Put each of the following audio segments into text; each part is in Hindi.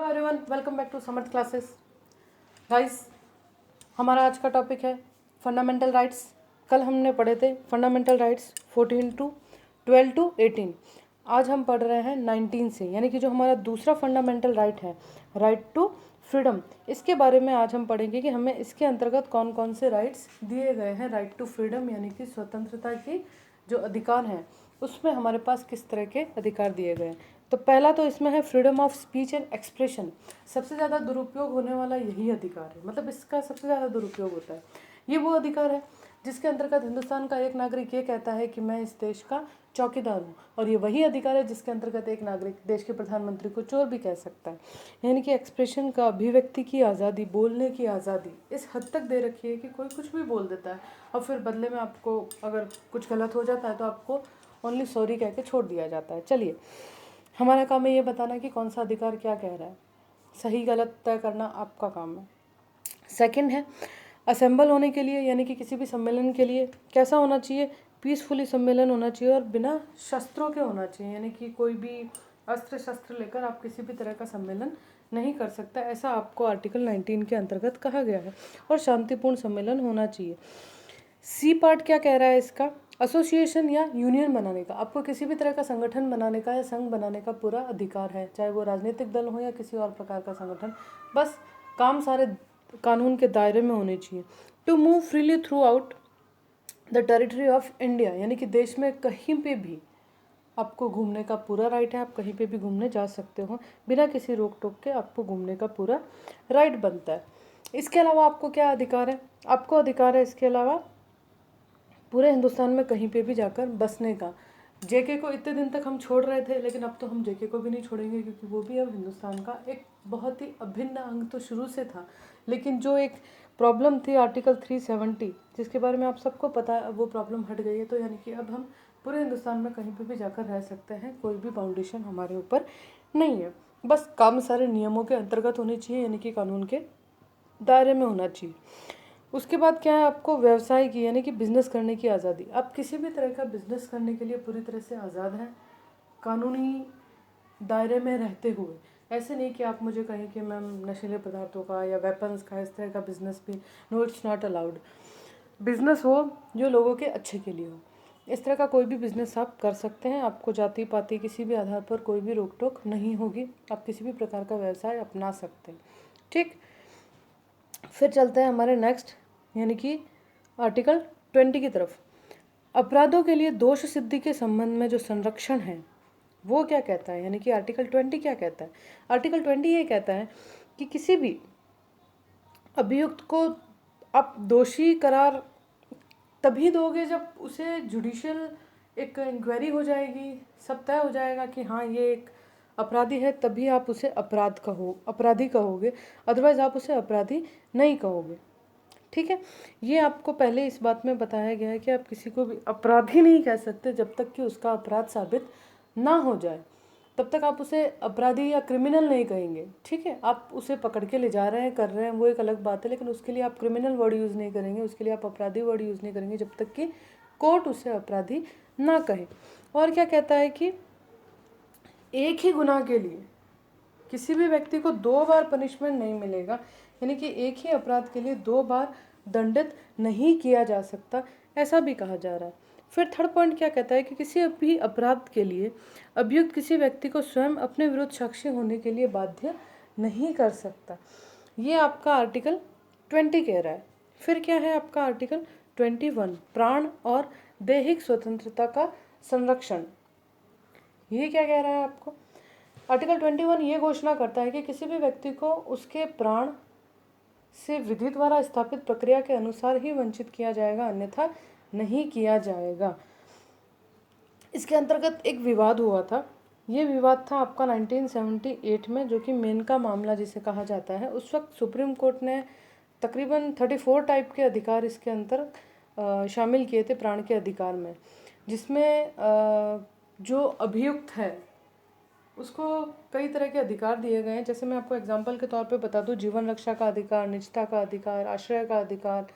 Everyone, welcome back to Samarth classes. Guys, हमारा आज का टॉपिक है फंडामेंटल राइट्स। कल हमने पढ़े थे फंडामेंटल राइट्स 14 टू 12 टू 18। आज हम पढ़ रहे हैं 19 से, यानी कि जो हमारा दूसरा फंडामेंटल राइट है, राइट टू फ्रीडम। इसके बारे में आज हम पढ़ेंगे कि हमें इसके अंतर्गत कौन कौन से राइट्स दिए गए हैं। राइट टू फ्रीडम यानी कि स्वतंत्रता की जो अधिकार हैं, उसमें हमारे पास किस तरह के अधिकार दिए गए हैं। तो पहला तो इसमें है freedom of speech and expression. सबसे ज़्यादा दुरुपयोग होने वाला यही अधिकार है, मतलब इसका सबसे ज़्यादा दुरुपयोग होता है। ये वो अधिकार है जिसके अंतर्गत हिंदुस्तान का एक नागरिक ये कहता है कि मैं इस देश का चौकीदार हूँ, और ये वही अधिकार है जिसके अंतर्गत एक नागरिक देश के प्रधानमंत्री को चोर भी कह सकता है। यानी कि एक्सप्रेशन का, अभिव्यक्ति की आज़ादी, बोलने की आज़ादी इस हद तक दे रखी है कि कोई कुछ भी बोल देता है, और फिर बदले में आपको अगर कुछ गलत हो जाता है तो आपको ओनली सॉरी कह के छोड़ दिया जाता है। चलिए, हमारा काम है ये बताना कि कौन सा अधिकार क्या कह रहा है। सही गलत तय करना आपका काम है। सेकंड है असेंबल होने के लिए, यानी कि किसी भी सम्मेलन के लिए कैसा होना चाहिए, पीसफुली सम्मेलन होना चाहिए और बिना शस्त्रों के होना चाहिए। यानी कि कोई भी अस्त्र शस्त्र लेकर आप किसी भी तरह का सम्मेलन नहीं कर सकता, ऐसा आपको आर्टिकल 19 के अंतर्गत कहा गया है। और शांतिपूर्ण सम्मेलन होना चाहिए। सी पार्ट क्या कह रहा है इसका, एसोसिएशन या यूनियन बनाने का। आपको किसी भी तरह का संगठन बनाने का या संघ बनाने का पूरा अधिकार है, चाहे वो राजनीतिक दल हो या किसी और प्रकार का संगठन। बस काम सारे कानून के दायरे में होने चाहिए। To move freely throughout the territory of India, यानी कि देश में कहीं पे भी आपको घूमने का पूरा राइट है। आप कहीं पे भी घूमने जा सकते हो, बिना किसी रोक टोक के आपको घूमने का पूरा राइट बनता है। इसके अलावा आपको क्या अधिकार है, आपको अधिकार है इसके अलावा पूरे हिंदुस्तान में कहीं पे भी जाकर बसने का। जेके को इतने दिन तक हम छोड़ रहे थे, लेकिन अब तो हम जेके को भी नहीं छोड़ेंगे, क्योंकि वो भी अब हिंदुस्तान का एक बहुत ही अभिन्न अंग तो शुरू से था। लेकिन जो एक प्रॉब्लम थी आर्टिकल 370, जिसके बारे में आप सबको पता है, अब वो प्रॉब्लम हट गई है। तो यानी कि अब हम पूरे हिंदुस्तान में कहीं पर भी जाकर रह सकते हैं, कोई भी बाउंडेशन हमारे ऊपर नहीं है। बस काम सारे नियमों के अंतर्गत होने चाहिए, यानी कि कानून के दायरे में होना चाहिए। उसके बाद क्या है, आपको व्यवसाय की, यानी कि बिजनेस करने की आज़ादी। आप किसी भी तरह का बिजनेस करने के लिए पूरी तरह से आज़ाद हैं, कानूनी दायरे में रहते हुए। ऐसे नहीं कि आप मुझे कहें कि मैम नशीले पदार्थों का या वेपन्स का, इस तरह का बिजनेस भी no, it's not allowed. Business हो जो लोगों के अच्छे के लिए हो, इस तरह का कोई भी बिजनेस आप कर सकते हैं। आपको जाति पाति किसी भी आधार पर कोई भी रोक टोक नहीं होगी, आप किसी भी प्रकार का व्यवसाय अपना सकते हैं। ठीक, फिर चलते हैं हमारे नेक्स्ट, यानी कि आर्टिकल 20 की तरफ। अपराधों के लिए दोष सिद्धि के संबंध में जो संरक्षण है वो क्या कहता है, यानी कि आर्टिकल 20 क्या कहता है। आर्टिकल 20 ये कहता है कि किसी भी अभियुक्त को आप दोषी करार तभी दोगे जब उसे जुडिशियल एक इंक्वायरी हो जाएगी, सब तय हो जाएगा कि हाँ ये एक अपराधी है, तभी आप उसे अपराधी कहोगे, अदरवाइज आप उसे अपराधी नहीं कहोगे। ठीक है, ये आपको पहले इस बात में बताया गया है कि आप किसी को भी अपराधी नहीं कह सकते जब तक कि उसका अपराध साबित ना हो जाए, तब तक आप उसे अपराधी या क्रिमिनल नहीं कहेंगे। ठीक है, आप उसे पकड़ के ले जा रहे हैं, कर रहे हैं, वो एक अलग बात है, लेकिन उसके लिए आप क्रिमिनल वर्ड यूज़ नहीं करेंगे, उसके लिए आप अपराधी वर्ड यूज़ नहीं करेंगे जब तक कि कोर्ट उसे अपराधी ना कहे। और क्या कहता है कि एक ही गुनाह के लिए किसी भी व्यक्ति को 2 बार पनिशमेंट नहीं मिलेगा, यानी कि एक ही अपराध के लिए 2 बार दंडित नहीं किया जा सकता, ऐसा भी कहा जा रहा है। फिर थर्ड पॉइंट क्या कहता है कि किसी भी अपराध के लिए अभियुक्त किसी व्यक्ति को स्वयं अपने विरुद्ध साक्षी होने के लिए बाध्य नहीं कर सकता। ये आपका आर्टिकल 20 कह रहा है। फिर क्या है आपका आर्टिकल 21, प्राण और दैहिक स्वतंत्रता का संरक्षण। ये क्या कह रहा है आपको, आर्टिकल 21 ये घोषणा करता है कि किसी भी व्यक्ति को उसके प्राण से विधि द्वारा स्थापित प्रक्रिया के अनुसार ही वंचित किया जाएगा, अन्यथा नहीं किया जाएगा। इसके अंतर्गत एक विवाद हुआ था, ये विवाद था आपका 1978 में, जो कि मेनका मामला जिसे कहा जाता है। उस वक्त सुप्रीम कोर्ट ने तकरीबन 34 टाइप के अधिकार इसके अंदर शामिल किए थे प्राण के अधिकार में, जिसमें जो अभियुक्त है उसको कई तरह के अधिकार दिए गए हैं। जैसे मैं आपको एग्जांपल के तौर पे बता दूं, जीवन रक्षा का अधिकार, निजता का अधिकार, आश्रय का अधिकार,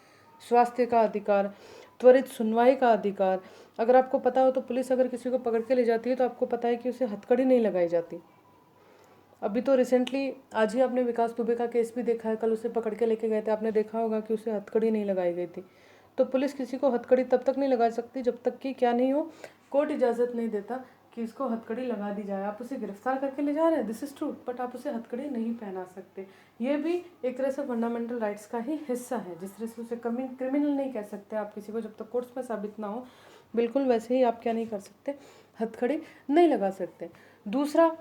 स्वास्थ्य का अधिकार, त्वरित सुनवाई का अधिकार। अगर आपको पता हो तो पुलिस अगर किसी को पकड़ के ले जाती है तो आपको पता है कि उसे हथकड़ी नहीं लगाई जाती, अभी तो रिसेंटली आज ही आपने विकास दुबे का केस भी देखा है, कल उसे पकड़ के लेके गए थे, आपने देखा होगा कि उसे हथकड़ी नहीं लगाई गई थी। तो पुलिस किसी को हथकड़ी तब तक नहीं लगा सकती जब तक कि क्या नहीं हो, कोर्ट इजाज़त नहीं देता कि इसको हथकड़ी लगा दी जाए। आप उसे गिरफ्तार करके ले जा रहे हैं, दिस इज़ ट्रू, बट आप उसे हथकड़ी नहीं पहना सकते। ये भी एक तरह से फंडामेंटल राइट्स का ही हिस्सा है। जिस तरह से उसे क्रिमिनल नहीं कह सकते आप किसी को जब तक कोर्ट्स में साबित ना हो, बिल्कुल वैसे ही आप क्या नहीं कर सकते, हथकड़ी नहीं लगा सकते। दूसरा,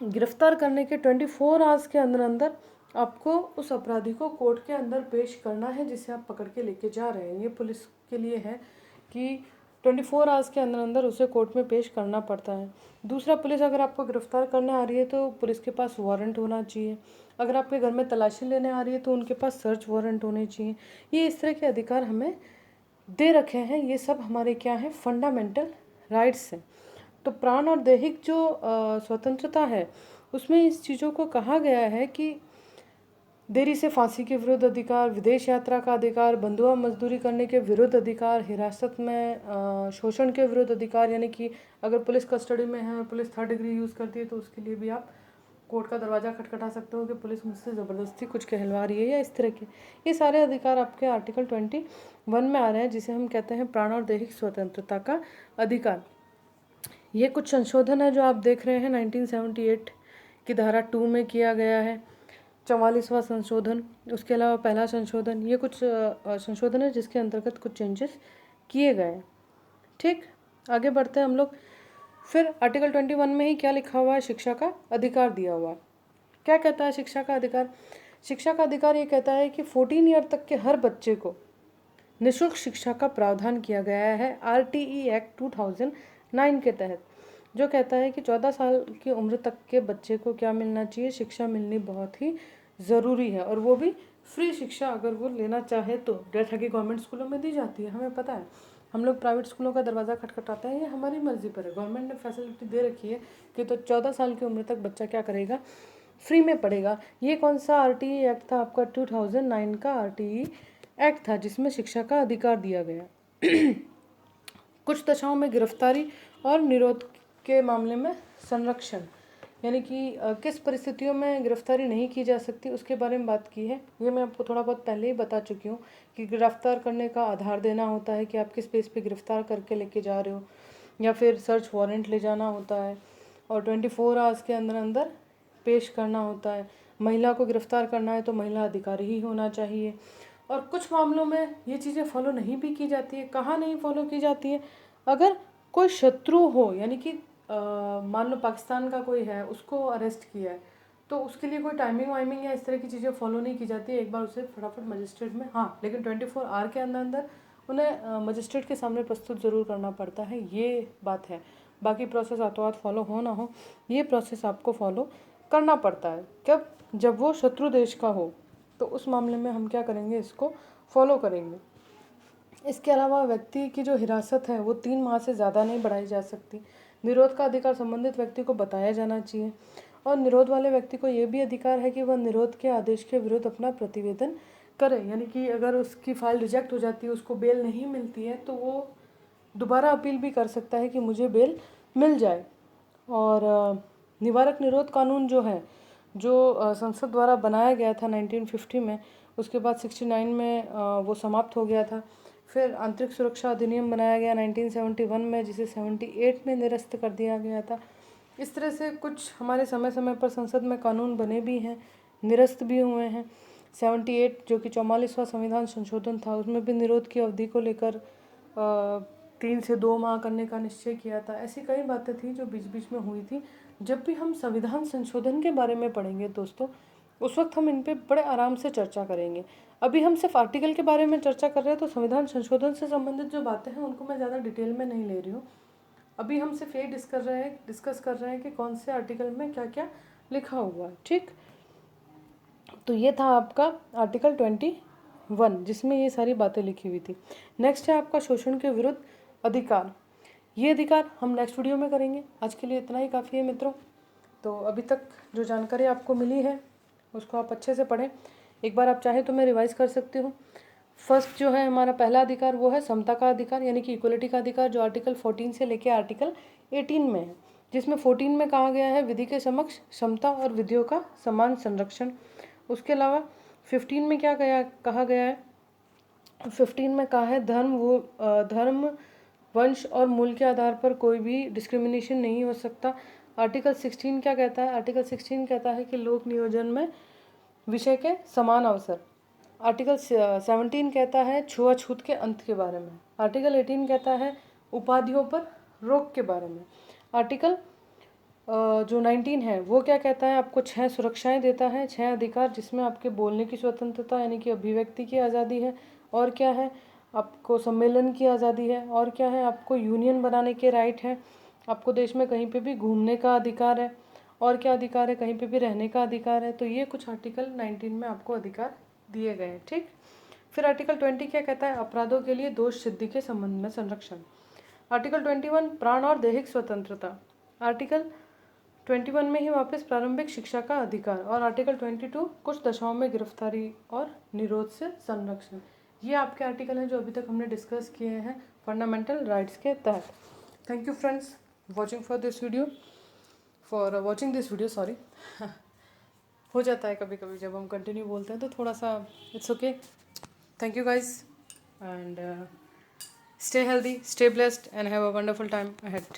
गिरफ्तार करने के 24 आवर्स के अंदर अंदर आपको उस अपराधी को कोर्ट के अंदर पेश करना है जिसे आप पकड़ के लेके जा रहे हैं। ये पुलिस के लिए है कि 24 आवर्स के अंदर अंदर उसे कोर्ट में पेश करना पड़ता है। दूसरा, पुलिस अगर आपको गिरफ्तार करने आ रही है तो पुलिस के पास वारंट होना चाहिए। अगर आपके घर में तलाशी लेने आ रही है तो उनके पास सर्च वारंट होने चाहिए। ये इस तरह के अधिकार हमें दे रखे हैं। ये सब हमारे क्या हैं, फंडामेंटल राइट्स हैं। तो प्राण और दैहिक जो स्वतंत्रता है उसमें इस चीज़ों को कहा गया है कि देरी से फांसी के विरुद्ध अधिकार, विदेश यात्रा का अधिकार, बंधुआ मजदूरी करने के विरुद्ध अधिकार, हिरासत में शोषण के विरुद्ध अधिकार, यानी कि अगर पुलिस कस्टडी में है और पुलिस 3rd डिग्री यूज़ करती है तो उसके लिए भी आप कोर्ट का दरवाज़ा खटखटा सकते हो कि पुलिस मुझसे ज़बरदस्ती कुछ कहलवा रही है या इस तरह के। ये सारे अधिकार आपके आर्टिकल 21 में आ रहे हैं, जिसे हम कहते हैं प्राण और दैहिक स्वतंत्रता का अधिकार। ये कुछ संशोधन है जो आप देख रहे हैं 1978 की धारा 2 में किया गया है, 44वां संशोधन, उसके अलावा पहला संशोधन। ये कुछ संशोधन है जिसके अंतर्गत कुछ चेंजेस किए गए हैं। ठीक, आगे बढ़ते हैं हम लोग। फिर आर्टिकल 21 में ही क्या लिखा हुआ है, शिक्षा का अधिकार दिया हुआ है। क्या कहता है शिक्षा का अधिकार? शिक्षा का अधिकार ये कहता है कि 14 ईयर तक के हर बच्चे को निःशुल्क शिक्षा का प्रावधान किया गया है RTE एक्ट 2009 के तहत, जो कहता है कि 14 साल की उम्र तक के बच्चे को क्या मिलना चाहिए, शिक्षा मिलनी बहुत ही ज़रूरी है, और वो भी फ्री शिक्षा अगर वो लेना चाहे तो, जैसा कि गवर्नमेंट स्कूलों में दी जाती है। हमें पता है, हम लोग प्राइवेट स्कूलों का दरवाज़ा खटखटाते हैं, ये हमारी मर्ज़ी पर है। गवर्नमेंट ने फैसिलिटी दे रखी है कि तो 14 साल की उम्र तक बच्चा क्या करेगा, फ्री में पढ़ेगा। ये कौन सा RTE एक्ट था आपका? 2009 का RTE एक्ट था जिसमें शिक्षा का अधिकार दिया गया। कुछ दशाओं में गिरफ्तारी और निरोध के मामले में संरक्षण, यानी कि किस परिस्थितियों में गिरफ्तारी नहीं की जा सकती उसके बारे में बात की है। ये मैं आपको थोड़ा बहुत पहले ही बता चुकी हूँ कि गिरफ्तार करने का आधार देना होता है कि आप किस बेस पे गिरफ्तार करके लेके जा रहे हो, या फिर सर्च वारंट ले जाना होता है, और 24 आवर्स के अंदर अंदर पेश करना होता है। महिला को गिरफ्तार करना है तो महिला अधिकारी ही होना चाहिए। और कुछ मामलों में ये चीज़ें फॉलो नहीं भी की जाती है। कहाँ नहीं फॉलो की जाती है? अगर कोई शत्रु हो, यानी कि मान लो पाकिस्तान का कोई है, उसको अरेस्ट किया है, तो उसके लिए कोई टाइमिंग वाइमिंग या इस तरह की चीज़ें फॉलो नहीं की जाती है। एक बार उसे फटाफट मजिस्ट्रेट में, हाँ, लेकिन 24 आवर के अंदर अंदर उन्हें मजिस्ट्रेट के सामने प्रस्तुत ज़रूर करना पड़ता है, ये बात है। बाकी प्रोसेस हाथों हाथ फॉलो हो ना हो, ये प्रोसेस आपको फॉलो करना पड़ता है। कब? जब वो शत्रु देश का हो, तो उस मामले में हम क्या करेंगे, इसको फॉलो करेंगे। इसके अलावा व्यक्ति की जो हिरासत है वो 3 माह से ज़्यादा नहीं बढ़ाई जा सकती। निरोध का अधिकार संबंधित व्यक्ति को बताया जाना चाहिए, और निरोध वाले व्यक्ति को ये भी अधिकार है कि वह निरोध के आदेश के विरुद्ध अपना प्रतिवेदन करे, यानी कि अगर उसकी फाइल रिजेक्ट हो जाती है, उसको बेल नहीं मिलती है, तो वो दोबारा अपील भी कर सकता है कि मुझे बेल मिल जाए। और निवारक निरोध कानून जो है, जो संसद द्वारा बनाया गया था 1950 में, उसके बाद 69 में वो समाप्त हो गया था। फिर आंतरिक सुरक्षा अधिनियम बनाया गया 1971 में, जिसे 78 में निरस्त कर दिया गया था। इस तरह से कुछ हमारे समय समय पर संसद में कानून बने भी हैं, निरस्त भी हुए हैं। 78 जो कि 44वां संविधान संशोधन था, उसमें भी निरोध की अवधि को लेकर 3 से 2 माह करने का निश्चय किया था। ऐसी कई बातें थी जो बीच बीच में हुई थी। जब भी हम संविधान संशोधन के बारे में पढ़ेंगे दोस्तों, उस वक्त हम इन पे बड़े आराम से चर्चा करेंगे। अभी हम सिर्फ आर्टिकल के बारे में चर्चा कर रहे हैं, तो संविधान संशोधन से संबंधित जो बातें हैं उनको मैं ज़्यादा डिटेल में नहीं ले रही हूँ। अभी हम सिर्फ ये डिस्कस कर रहे हैं कि कौन से आर्टिकल में क्या क्या लिखा हुआ है। ठीक, तो ये था आपका आर्टिकल 21 जिसमें ये सारी बातें लिखी हुई थी। नेक्स्ट है आपका शोषण के विरुद्ध अधिकार। ये अधिकार हम नेक्स्ट वीडियो में करेंगे। आज के लिए इतना ही काफ़ी है मित्रों। तो अभी तक जो जानकारी आपको मिली है उसको आप अच्छे से पढ़ें। एक बार आप चाहें तो मैं रिवाइज़ कर सकती हूँ। फर्स्ट जो है हमारा पहला अधिकार वो है समता का अधिकार, यानी कि इक्वलिटी का अधिकार, जो आर्टिकल 14 से लेके आर्टिकल 18 में है। जिसमें 14 में कहा गया है विधि के समक्ष समता और विधियों का समान संरक्षण। उसके अलावा 15 में क्या कहा गया है, 15 में कहा है धर्म, वंश और मूल के आधार पर कोई भी डिस्क्रिमिनेशन नहीं हो सकता। आर्टिकल 16 क्या कहता है, आर्टिकल 16 कहता है कि लोक नियोजन में विषय के समान अवसर। आर्टिकल 17 कहता है छुआछूत के अंत के बारे में। आर्टिकल 18 कहता है उपाधियों पर रोक के बारे में। आर्टिकल जो 19 है वो क्या कहता है, आपको 6 सुरक्षाएं देता है, 6 अधिकार, जिसमें आपके बोलने की स्वतंत्रता यानी कि अभिव्यक्ति की आज़ादी है, और क्या है, आपको सम्मेलन की आज़ादी है, और क्या है, आपको यूनियन बनाने के राइट है, आपको देश में कहीं पे भी घूमने का अधिकार है, और क्या अधिकार है, कहीं पे भी रहने का अधिकार है। तो ये कुछ आर्टिकल 19 में आपको अधिकार दिए गए हैं। ठीक, फिर आर्टिकल 20 क्या कहता है, अपराधों के लिए दोष सिद्धि के संबंध में संरक्षण। आर्टिकल 21 प्राण और दैहिक स्वतंत्रता। आर्टिकल 21 में ही वापस प्रारंभिक शिक्षा का अधिकार। और आर्टिकल 22 कुछ दशाओं में गिरफ्तारी और निरोध से संरक्षण। ये आपके आर्टिकल हैं जो अभी तक हमने डिस्कस किए हैं फंडामेंटल राइट्स के तहत। Thank you friends watching this video sorry. हो जाता है कभी कभी जब हम कंटिन्यू बोलते हैं तो थोड़ा सा it's okay. Thank you guys and stay healthy, stay blessed and have a wonderful time ahead.